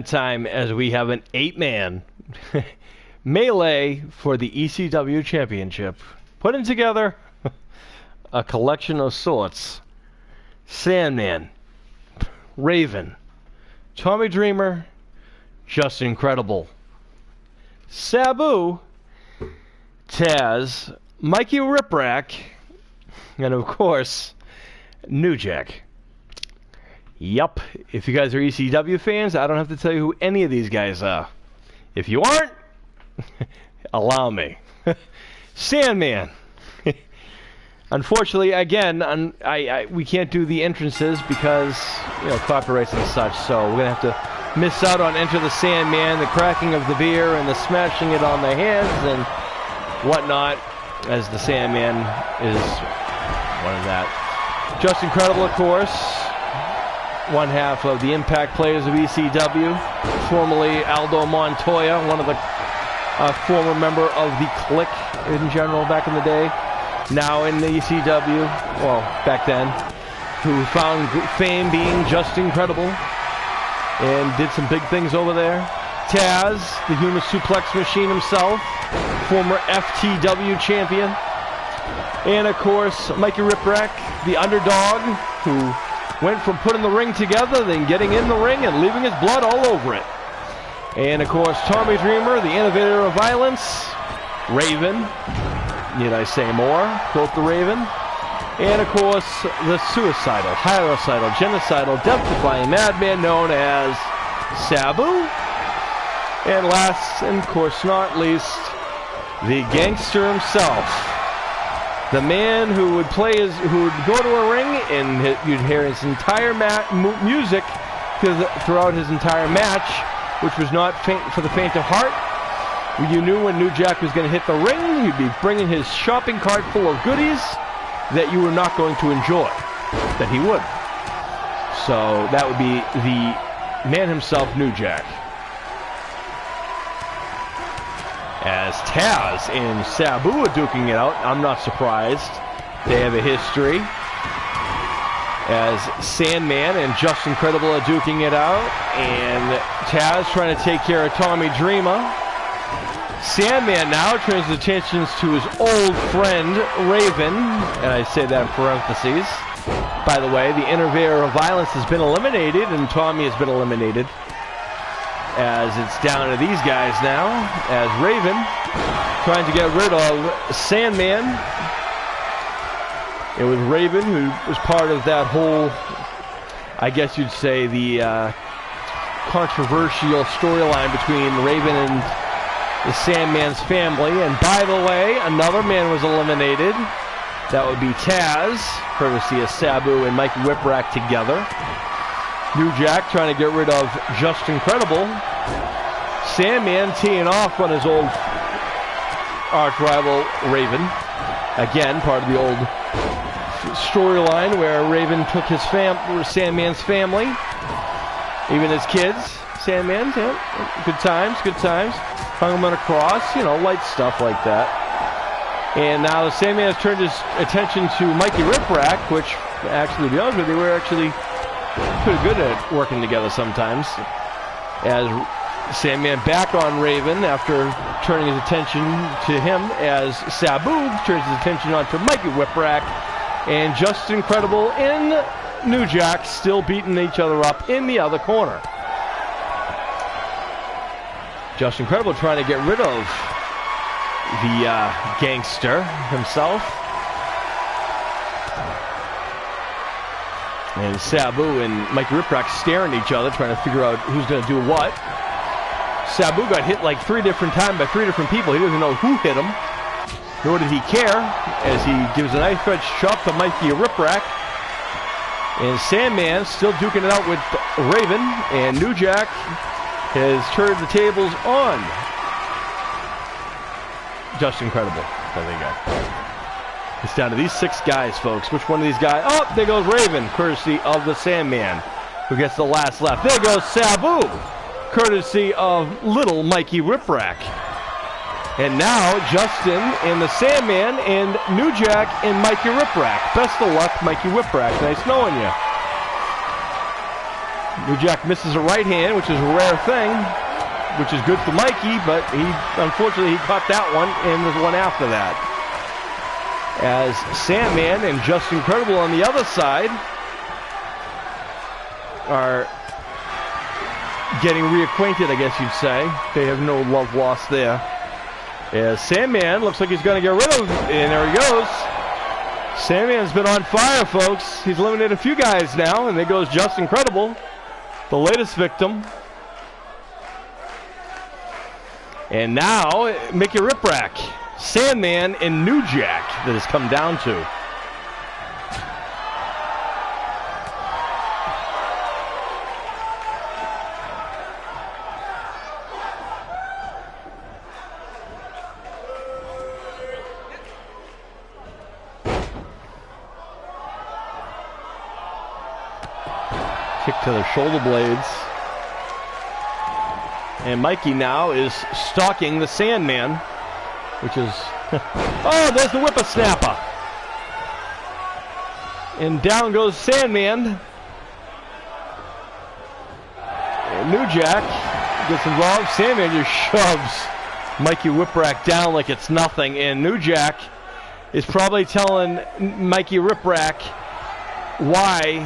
Time as we have an 8-man melee for the ECW championship, putting together a collection of sorts. Sandman, Raven, Tommy Dreamer, Just Incredible, Sabu, Taz, Mikey Whipwreck, and of course New Jack. Yup, if you guys are ECW fans, I don't have to tell you who any of these guys are. If you aren't, allow me. Sandman. Unfortunately, again, we can't do the entrances because, copyrights and such, so we're going to have to miss out on Enter the Sandman, the cracking of the beer, and the smashing it on the hands and whatnot, as the Sandman is one of that. Just Incredible, of course. One half of the Impact players of ECW, formerly Aldo Montoya, one of the former member of the Clique in general back in the day, now in the ECW, well, back then, who found fame being Just Incredible and did some big things over there. Taz, the Human Suplex Machine himself, former FTW champion, and of course Mikey Whipwreck, the underdog, who went from putting the ring together, then getting in the ring and leaving his blood all over it. And of course, Tommy Dreamer, the innovator of violence. Raven, need I say more? Quote the Raven. And of course, the suicidal, homicidal, genocidal, death-defying madman known as Sabu. And last, and of course not least, the gangster himself. The man who would go to a ring and you'd hear his entire music throughout his entire match, which was not for the faint of heart. You knew when New Jack was going to hit the ring, he'd be bringing his shopping cart full of goodies that you were not going to enjoy, that he would. So that would be the man himself, New Jack. As Taz and Sabu are duking it out, I'm not surprised. They have a history. As Sandman and Just Incredible are duking it out, and Taz trying to take care of Tommy Dreamer. Sandman now turns his attention to his old friend, Raven, and I say that in parentheses. By the way, the innovator of violence has been eliminated, and Tommy has been eliminated. As it's down to these guys now, as Raven trying to get rid of Sandman. It was Raven who was part of that whole, I guess you'd say, the controversial storyline between Raven and the Sandman's family. And by the way, another man was eliminated. That would be Taz, courtesy of Sabu and Mikey Whipwreck together. New Jack trying to get rid of Just Incredible. Sandman teeing off on his old arch rival Raven. Again, part of the old storyline where Raven took his Sandman's family, even his kids. Sandman, yeah, good times. Hung him on a cross, light stuff like that. And now the Sandman has turned his attention to Mikey Whipwreck, which, actually, to be honest with you, we're actually pretty good at working together sometimes. As Sandman back on Raven after turning his attention to him, as Sabu turns his attention onto Mikey Whipwreck, and Just Incredible and New Jack still beating each other up in the other corner. Just Incredible trying to get rid of the gangster himself. And Sabu and Mikey Whipwreck staring at each other, trying to figure out who's going to do what. Sabu got hit like 3 different times by 3 different people. He doesn't know who hit him, nor did he care, as he gives a nice chop to Mikey Whipwreck. And Sandman still duking it out with Raven, and New Jack has turned the tables on Just Incredible. There they go. It's down to these 6 guys, folks. Which one of these guys? Oh, there goes Raven, courtesy of the Sandman, who gets the last laugh. There goes Sabu, courtesy of little Mikey Whipwreck. And now Justin and the Sandman and New Jack and Mikey Whipwreck. Best of luck, Mikey Whipwreck. Nice knowing you. New Jack misses a right hand, which is a rare thing, which is good for Mikey, but unfortunately he caught that one and the one after that. As Sandman and Just Incredible on the other side are getting reacquainted, I guess you'd say. They have no love lost there. As Sandman looks like he's going to get rid of, and there he goes. Sandman's been on fire, folks. He's eliminated a few guys now, and there goes Just Incredible, the latest victim. And now, Mickey Riprack, Sandman, and New Jack that has come down to. Kick to the shoulder blades. And Mikey now is stalking the Sandman, which is... oh, there's the whippersnapper. And down goes Sandman. And New Jack gets involved. Sandman just shoves Mikey Whipwreck down like it's nothing. And New Jack is probably telling Mikey Whipwreck why...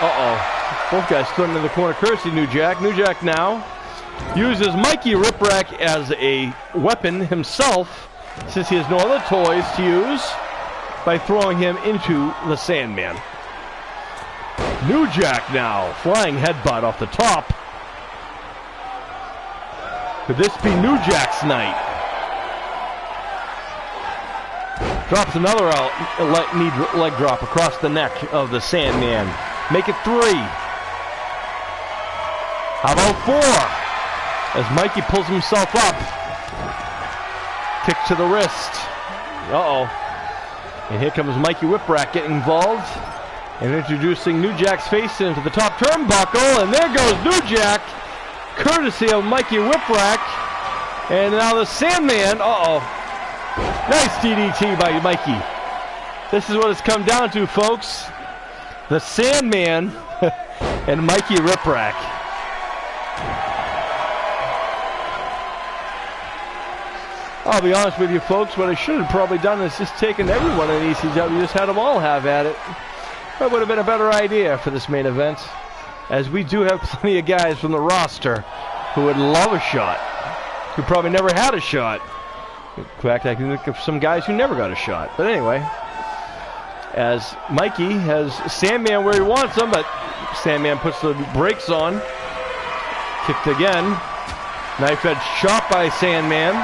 uh-oh. Both guys stood in the corner courtesy New Jack. New Jack now uses Mikey Riprack as a weapon himself, since he has no other toys to use, by throwing him into the Sandman. New Jack now, flying headbutt off the top. Could this be New Jack's night? Drops another knee leg drop across the neck of the Sandman. Make it 3. How about 4? As Mikey pulls himself up. Kick to the wrist. Uh-oh. And here comes Mikey Whipwreck getting involved. And introducing New Jack's face into the top turnbuckle. And there goes New Jack. Courtesy of Mikey Whipwreck. And now the Sandman. Uh-oh. Nice DDT by Mikey. This is what it's come down to, folks. The Sandman and Mikey Riprack. I'll be honest with you, folks. What I should have probably done is just taken everyone in ECW, just had them all have at it. That would have been a better idea for this main event, as we do have plenty of guys from the roster who would love a shot, who probably never had a shot. In fact, I can think of some guys who never got a shot. But anyway, as Mikey has Sandman where he wants him, but Sandman puts the brakes on. Kicked again. Knife edge chop by Sandman.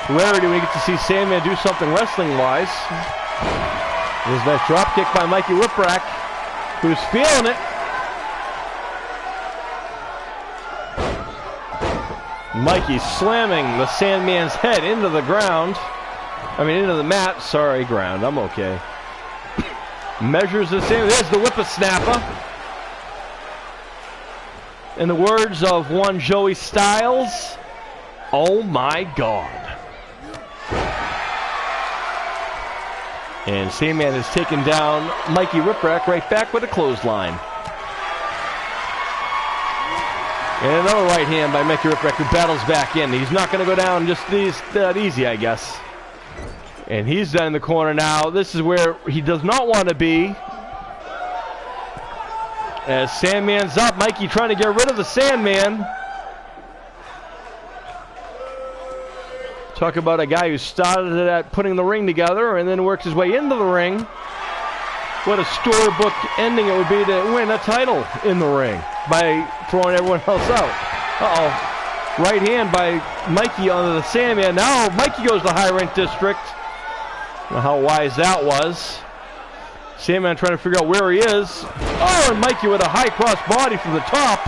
Rarity we get to see Sandman do something wrestling-wise. There's a nice drop kick by Mikey Whipwreck, who's feeling it. Mikey slamming the Sandman's head into the ground. I mean, into the mat. Sorry, ground. I'm okay. Measures the same. There's the whippersnapper. In the words of one Joey Styles, oh my God. And Sandman has taken down Mikey Whipwreck right back with a clothesline. And another right hand by Mikey Whipwreck, who battles back in. He's not going to go down just that easy, I guess. And he's down in the corner now. This is where he does not want to be. As Sandman's up, Mikey trying to get rid of the Sandman. Talk about a guy who started at putting the ring together and then worked his way into the ring. What a storybook ending it would be to win a title in the ring by throwing everyone else out. Uh-oh. Right hand by Mikey onto the Sandman. Now Mikey goes to high rent district. I don't know how wise that was. Sandman trying to figure out where he is. Oh, and Mikey with a high cross body from the top.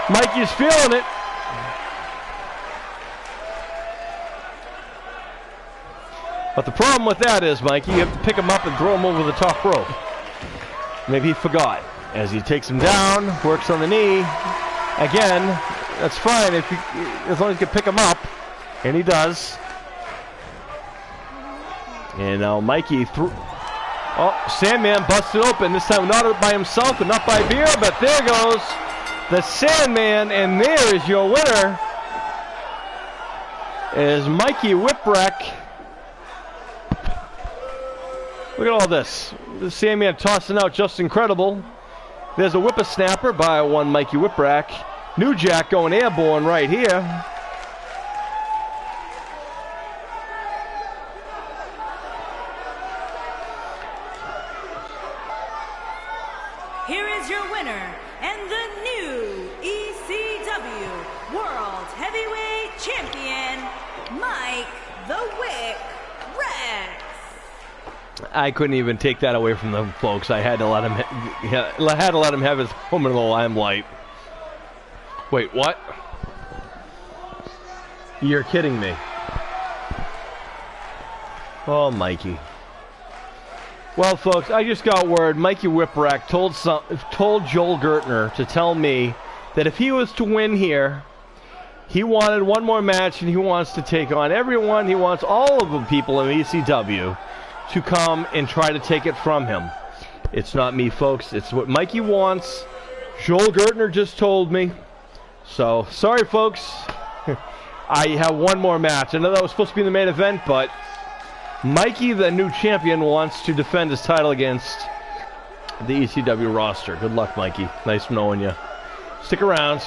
Mikey's feeling it. But the problem with that is, Mikey, you have to pick him up and throw him over the top rope. Maybe he forgot. As he takes him down, works on the knee. Again, that's fine if as long as you can pick him up. And he does. And now Mikey threw... Oh, Sandman busted open. This time not by himself and not by Beer, but there goes the Sandman, and there is your winner, is Mikey Whipwreck. Look at all this. The Sandman tossing out just incredible. There's a whippersnapper by one Mikey Whipwreck. New Jack going airborne right here. Here is your winner and the new ECW World Heavyweight Champion, Mike the Wick Rex. I couldn't even take that away from them, folks. I had to let him. Have his moment in the limelight. Wait, what? You're kidding me. Oh, Mikey. Well, folks, I just got word. Mikey Whipwreck told Joel Gertner to tell me that if he was to win here, he wanted one more match, and he wants to take on everyone. He wants all of the people in ECW to come and try to take it from him. It's not me, folks. It's what Mikey wants. Joel Gertner just told me. So, sorry, folks. I have one more match. I know that was supposed to be the main event, but Mikey, the new champion, wants to defend his title against the ECW roster. Good luck, Mikey. Nice knowing you. Stick around.